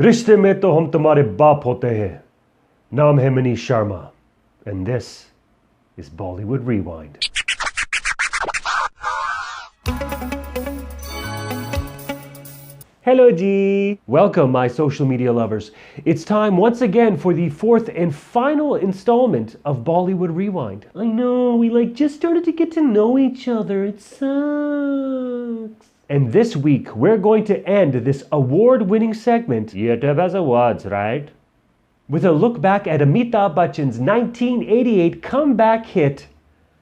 रिश्ते में तो हम तुम्हारे बाप होते हैं. नाम है Munish Sharma. And this is Bollywood Rewind. Hello G! Welcome my social media lovers. It's time once again for the fourth and final installment of Bollywood Rewind. I know, we just started to get to know each other. It sucks. And this week, we're going to end this award-winning segment, YouTube has awards, right? With a look back at Amitabh Bachchan's 1988 comeback hit,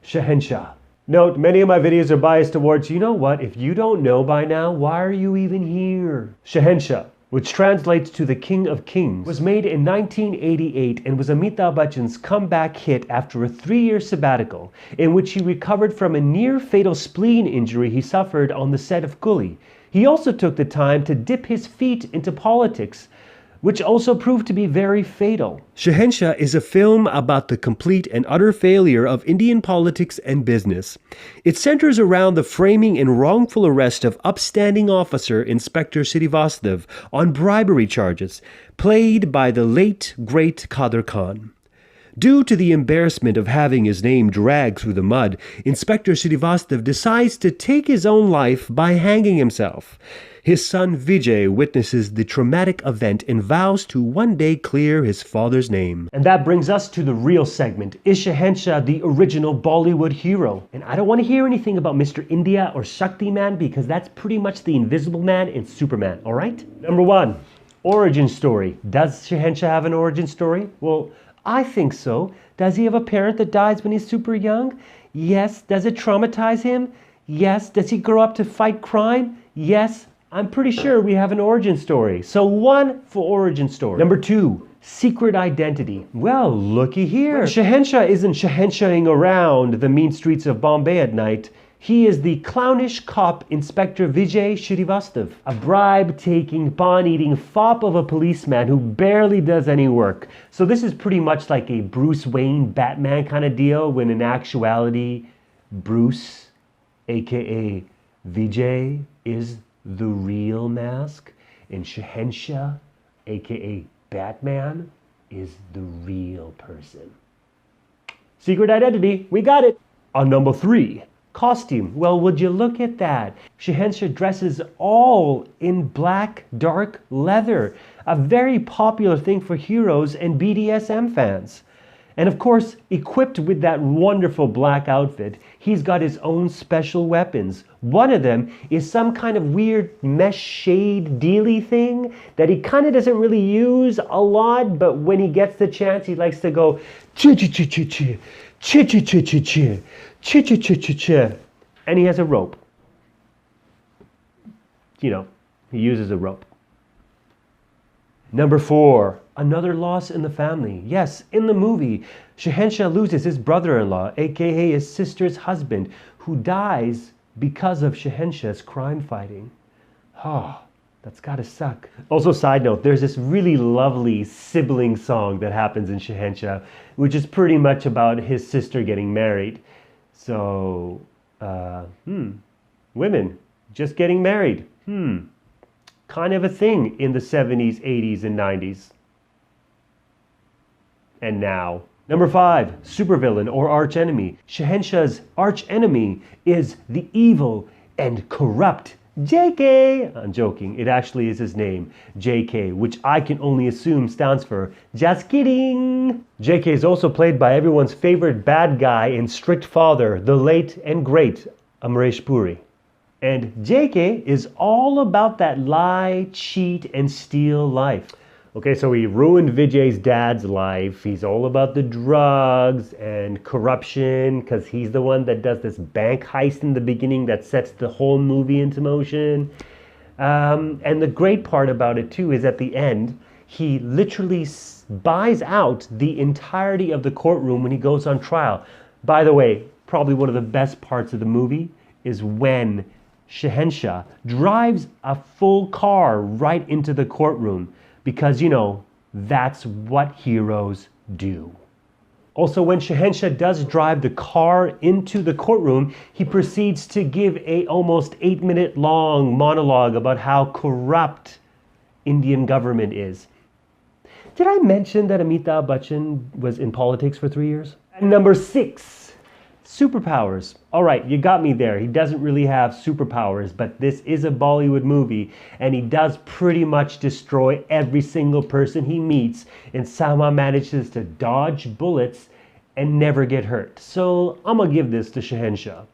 Shahenshah. Note, many of my videos are biased towards, you know what, if you don't know by now, why are you even here? Shahenshah, which translates to the King of Kings, was made in 1988 and was Amitabh Bachchan's comeback hit after a 3-year sabbatical, in which he recovered from a near-fatal spleen injury he suffered on the set of Coolie. He also took the time to dip his feet into politics, which also proved to be very fatal. Shahenshah is a film about the complete and utter failure of Indian politics and business. It centers around the framing and wrongful arrest of upstanding officer Inspector Srivastava on bribery charges, played by the late, great Kader Khan. Due to the embarrassment of having his name dragged through the mud, Inspector Srivastava decides to take his own life by hanging himself. His son Vijay witnesses the traumatic event and vows to one day clear his father's name. And that brings us to the real segment. Is Shahenshah the original Bollywood hero? And I don't want to hear anything about Mr. India or Shaktiman because that's pretty much the Invisible Man and Superman, alright? Number 1, origin story. Does Shahenshah have an origin story? Well, I think so. Does he have a parent that dies when he's super young? Yes. Does it traumatize him? Yes. Does he grow up to fight crime? Yes. I'm pretty sure we have an origin story. So 1 for origin story. Number 2, secret identity. Well, looky here. When Shahenshah isn't Shahenshahing around the mean streets of Bombay at night, he is the clownish cop Inspector Vijay Srivastava, a bribe-taking, pawn-eating fop of a policeman who barely does any work. So this is pretty much like a Bruce Wayne Batman kind of deal, when in actuality, Bruce, aka Vijay, is the real mask, and Shahenshah, aka Batman, is the real person. Secret identity, we got it. On number 3, costume. Well, would you look at that? Shahenshah dresses all in black, dark leather, a very popular thing for heroes and BDSM fans. And of course, equipped with that wonderful black outfit, he's got his own special weapons. One of them is some kind of weird mesh shade dealy thing that he kind of doesn't really use a lot, but when he gets the chance, he likes to go chi-chi-chi-chi-chi, chi-chi-chi-chi-chi, chi-chi-chi-chi-chi, and he has a rope. You know, he uses a rope. Number 4, another loss in the family. Yes, in the movie, Shahenshah loses his brother-in-law, aka his sister's husband, who dies because of Shahenshah's crime fighting. That's gotta suck. Also, side note, there's this really lovely sibling song that happens in Shahenshah, which is pretty much about his sister getting married. So, women just getting married. Kind of a thing in the 70s, 80s, and 90s. And now. Number 5, supervillain or archenemy. Shahenshah's archenemy is the evil and corrupt JK. I'm joking, it actually is his name, JK, which I can only assume stands for just kidding. JK is also played by everyone's favorite bad guy and strict father, the late and great Amresh Puri. And JK is all about that lie, cheat, and steal life. Okay, so he ruined Vijay's dad's life. He's all about the drugs and corruption because he's the one that does this bank heist in the beginning that sets the whole movie into motion. And the great part about it too is at the end, he literally buys out the entirety of the courtroom when he goes on trial. By the way, probably one of the best parts of the movie is when Shahenshah drives a full car right into the courtroom because, you know, that's what heroes do. Also, when Shahenshah does drive the car into the courtroom, he proceeds to give a almost 8-minute long monologue about how corrupt Indian government is. Did I mention that Amitabh Bachchan was in politics for 3 years? Number 6, superpowers. All right, you got me there. He doesn't really have superpowers, but this is a Bollywood movie, and he does pretty much destroy every single person he meets and somehow manages to dodge bullets and never get hurt. So I'm gonna give this to Shahenshah.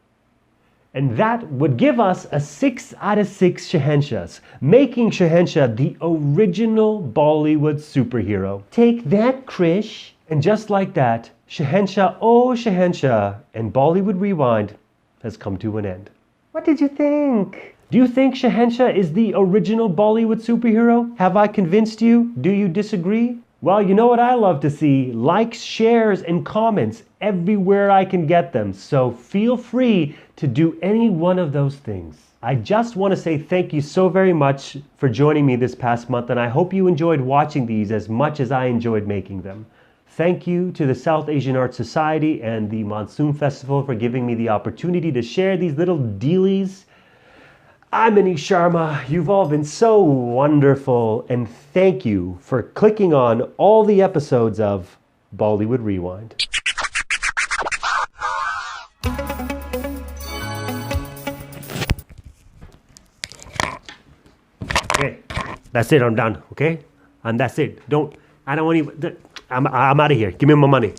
And that would give us a 6 out of 6 Shahenshahs, making Shahenshah the original Bollywood superhero. Take that, Krish. And just like that, Shahenshah, oh Shahenshah, and Bollywood Rewind has come to an end. What did you think? Do you think Shahenshah is the original Bollywood superhero? Have I convinced you? Do you disagree? Well, you know what I love to see? Likes, shares, and comments everywhere I can get them. So feel free to do any one of those things. I just want to say thank you so very much for joining me this past month, and I hope you enjoyed watching these as much as I enjoyed making them. Thank you to the South Asian Art Society and the Monsoon Festival for giving me the opportunity to share these little dealies. I'm Munish Sharma. You've all been so wonderful, and thank you for clicking on all the episodes of Bollywood Rewind. Okay, that's it. I'm done. Okay, and that's it. I don't want you. I'm out of here. Give me my money.